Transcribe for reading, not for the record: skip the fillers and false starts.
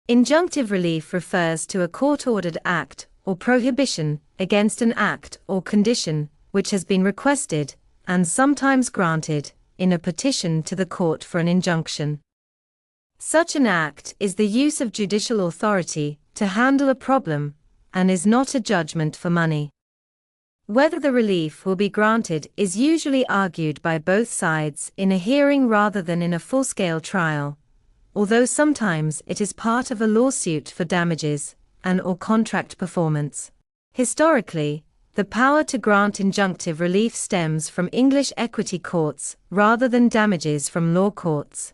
Injunctive relief refers to a court-ordered act or prohibition against an act or condition which has been requested, and sometimes granted, in a petition to the court for an injunction. Such an act is the use of judicial authority to handle a problem, and is not a judgment for money. Whether the relief will be granted is usually argued by both sides in a hearing rather than in a full-scale trial, although sometimes it is part of a lawsuit for damages and/or contract performance. Historically, the power to grant injunctive relief stems from English equity courts rather than damages from law courts.